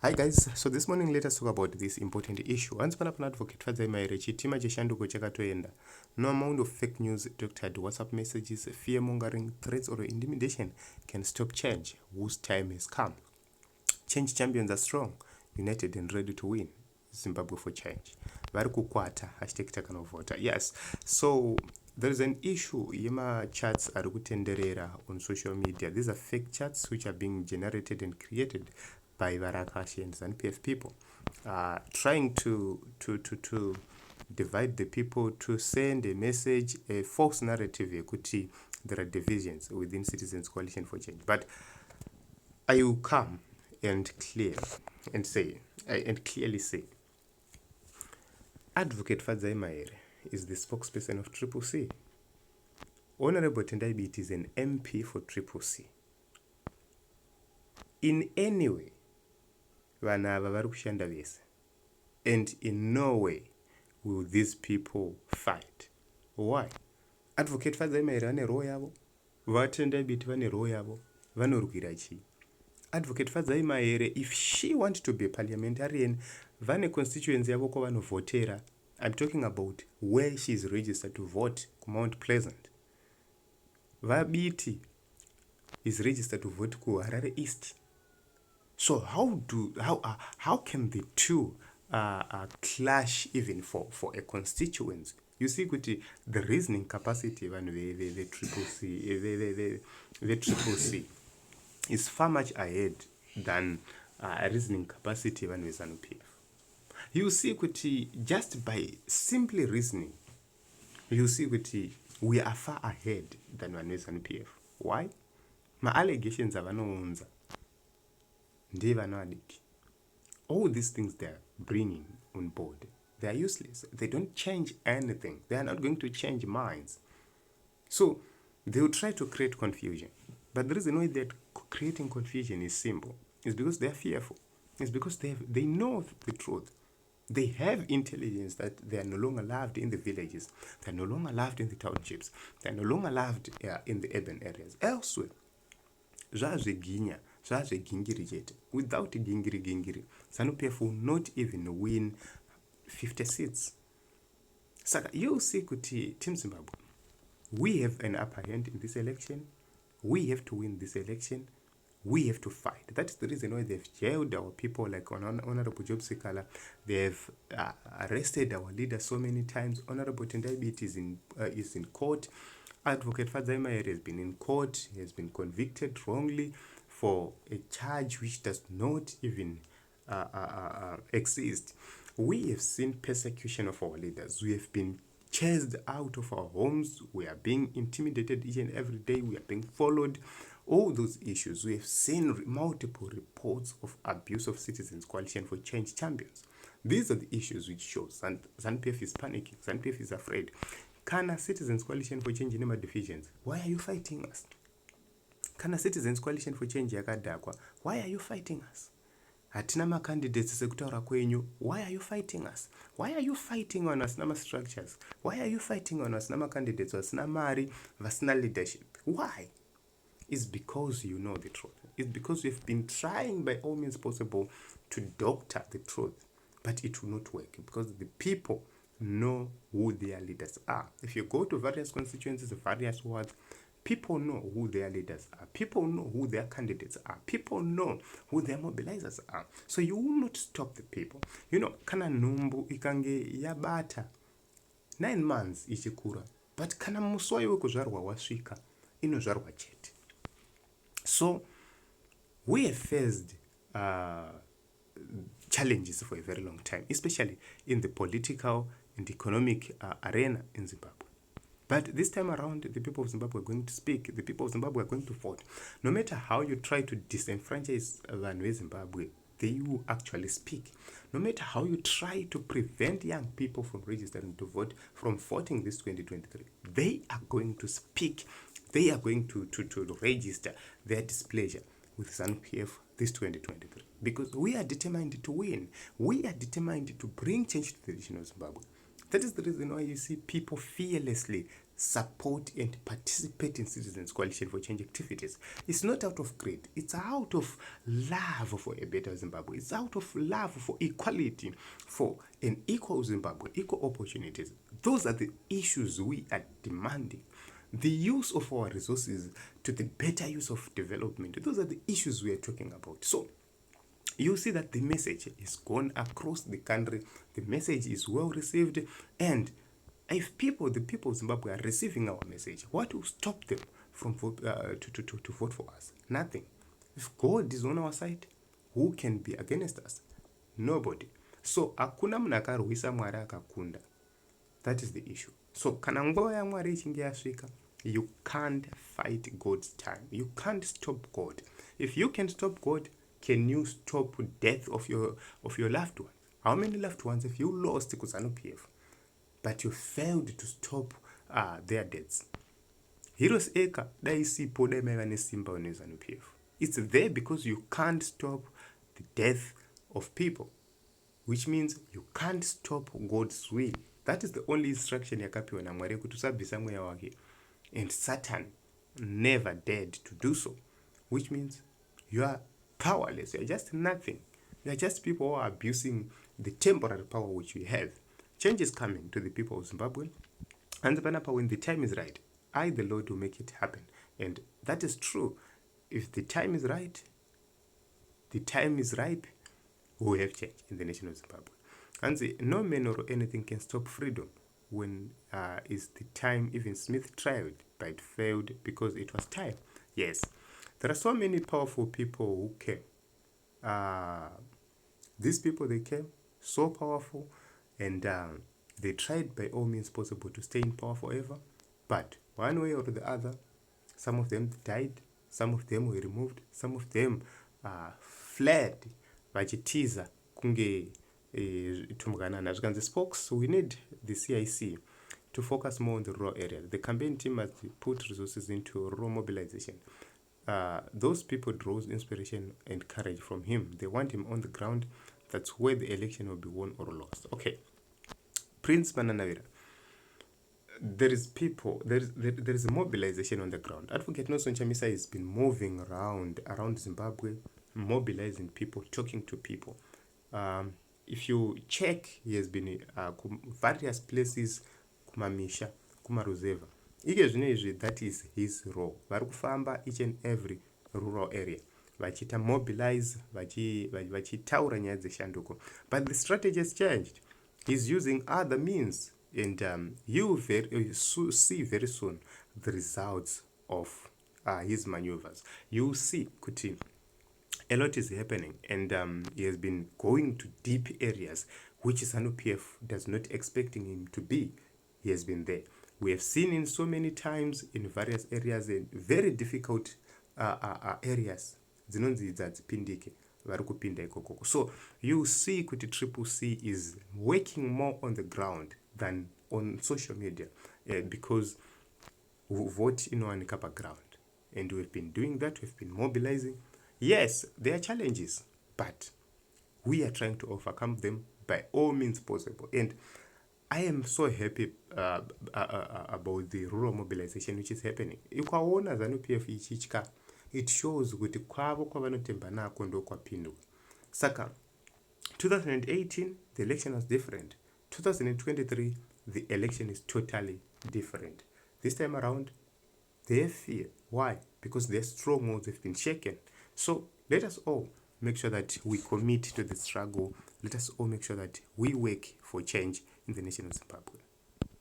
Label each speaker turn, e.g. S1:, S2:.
S1: Hi guys, so this morning let us talk about this important issue. Once upon an advocate fadzaimaire chitima cheshanduko chakatoenda. No amount of fake news, doctored WhatsApp messages, fear mongering, threats or intimidation can stop change whose time has come. Change champions are strong, united and ready to win. Zimbabwe for change. Vari kukwata #takanovota. Yes, so there is an issue yema chats ari kutenderera on social media. These are fake chats which are being generated and created by Varakashi and ZANU PF people, trying to divide the people, to send a message, a false narrative kuti there are divisions within Citizens Coalition for Change. But I will come and clearly say, Advocate Fadzaimaere is the spokesperson of CCC. Honorable Tendaibit is an MP for CCC. In any way, vana ava vari kushanda vese, and in no way will these people fight. Why? Advocate Fadzaimaere vane roho yavo, vaTendaibit vane roho yavo, vanorwira chii? Advocate Fadzaimaere, if she wants to be a parliamentarian, vane constituency yavo kwavanovhotera. I'm talking about where she is registered to vote, Mount Pleasant. Vabiti is registered to vote ku Harare East. So how can the two clash even for a constituency? You see, the reasoning capacity of the CCC is far much ahead than reasoning capacity of ZANU PF. You see, just by simply reasoning, you see, we are far ahead than ZANU PF. Why? My allegations are vanounza. All these things they are bringing on board, they are useless. They don't change anything. They are not going to change minds. So they will try to create confusion. But the reason why that creating confusion is simple. It's because they are fearful. It's because they know the truth. They have intelligence that they are no longer loved in the villages. They are no longer loved in the townships. They are no longer loved in the urban areas. Elsewhere, without gingiri, ZANU PF will not even win 50 seats. Saka, you see, Team Zimbabwe, we have an upper hand in this election. We have to win this election. We have to fight. That's the reason why they've jailed our people, like Honorable Job Sekala. They've arrested our leaders so many times. Honorable Tendaibit is in court. Advocate Fadzaimaere has been in court. He has been convicted wrongly for a charge which does not even exist. We have seen persecution of our leaders. We have been chased out of our homes. We are being intimidated each and every day. We are being followed. All those issues. We have seen multiple reports of abuse of Citizens Coalition for Change champions. These are the issues which shows. And ZANU PF is panicking. ZANU PF is afraid. Kana Citizens Coalition for Change nema divisions. Why are you fighting us? Kana Citizens Coalition for Change yakadakwa. Why are you fighting us? Hatina ma candidates sekutaura kwenyu. Why are you fighting us? Why are you fighting on us nama structures? Why are you fighting on us nama candidates vasina mari, vasina leadership? Why? It's because you know the truth. It's because we've been trying by all means possible to doctor the truth, but it will not work because the people know who their leaders are. If you go to various constituencies, various wards, people know who their leaders are. People know who their candidates are. People know who their mobilizers are. So you will not stop the people. You know, kana numbu ikange yabata 9 months ichikura, but kana muswai wekuzvarwa wasvika inozvarwa chete. So we have faced challenges for a very long time, especially in the political and economic arena in Zimbabwe. But this time around, the people of Zimbabwe are going to speak. The people of Zimbabwe are going to vote. No matter how you try to disenfranchise Zimbabwe, they will actually speak. No matter how you try to prevent young people from registering to vote, from voting this 2023, they are going to speak. They are going to register their displeasure with ZANU PF this 2023. Because we are determined to win. We are determined to bring change to the nation of Zimbabwe. That is the reason why you see people fearlessly support and participate in Citizens Coalition for Change activities. It's not out of greed. It's out of love for a better Zimbabwe. It's out of love for equality, for an equal Zimbabwe, equal opportunities. Those are the issues we are demanding. The use of our resources to the better use of development. Those are the issues we are talking about. So you see that the message is gone across the country. The message is well received, and if the people of Zimbabwe are receiving our message, what will stop them from to vote for us? Nothing. If God is on our side, who can be against us? Nobody. So hakuna munhu akarwisa Mwari akakunda. That is the issue. So kana nguva yaMwari ichinge yasvika, you can't fight God's time. You can't stop God. If you can stop God, can you stop death of your loved ones? How many loved ones have you lost to ZANU PF? But you failed to stop their deaths. Heroes Eka, daisipo daimaiva nesimba one ZANU PF. It's there because you can't stop the death of people, which means you can't stop God's will. That is the only instruction yakapiwa na Mwari kuti usabvisa mweya wake. And Satan never dared to do so, which means you are powerless. You are just nothing. You are just people who are abusing the temporary power which we have. Change is coming to the people of Zimbabwe. And when the time is right, I, the Lord, will make it happen. And that is true. If the time is right, the time is ripe, we will have change in the nation of Zimbabwe. And no man or anything can stop freedom. When is the time even Smith tried, but it failed because it was time. Yes, there are so many powerful people who came. These people, they came so powerful, and they tried by all means possible to stay in power forever. But one way or the other, some of them died, some of them were removed, some of them fled. Vachitiza kunge tumganana zvikanzi spokes. We need the CIC to focus more on the rural areas. The campaign team must put resources into rural mobilization. Those people draw inspiration and courage from him. They want him on the ground. That's where the election will be won or lost. Okay, Prince Bananavira. There is a mobilization on the ground. Advocate Nelson Chamisa has been moving around Zimbabwe, mobilizing people, talking to people. If you check, he has been various places, kumamisha, kumaruzeva. That is his role. Varikufamba each and every rural area. Vachita mobilize, vachitaura nyaya dzeshanduko. But the strategy has changed. He's using other means, and you will see very soon the results of his maneuvers. You will see, Kuti, a lot is happening, and he has been going to deep areas which ZANU PF does not expecting him to be. He has been there. We have seen him so many times in various areas, in very difficult areas. So you see kuti Triple C is working more on the ground than on social media, because we vote in one kappa ground, and we've been doing that. We've been mobilizing. Yes, there are challenges, but we are trying to overcome them by all means possible. And I am so happy about the rural mobilization which is happening. Ikaona ZANU PF ichichka, it shows kuti kwavo kwavanotemba nako ndo kwapindwa. Saka 2018 the election was different. 2023 the election is totally different. This time around they have fear. Why? Because their strongholds have been shaken. So let us all make sure that we commit to the struggle. Let us all make sure that we work for change in the nation of Zimbabwe.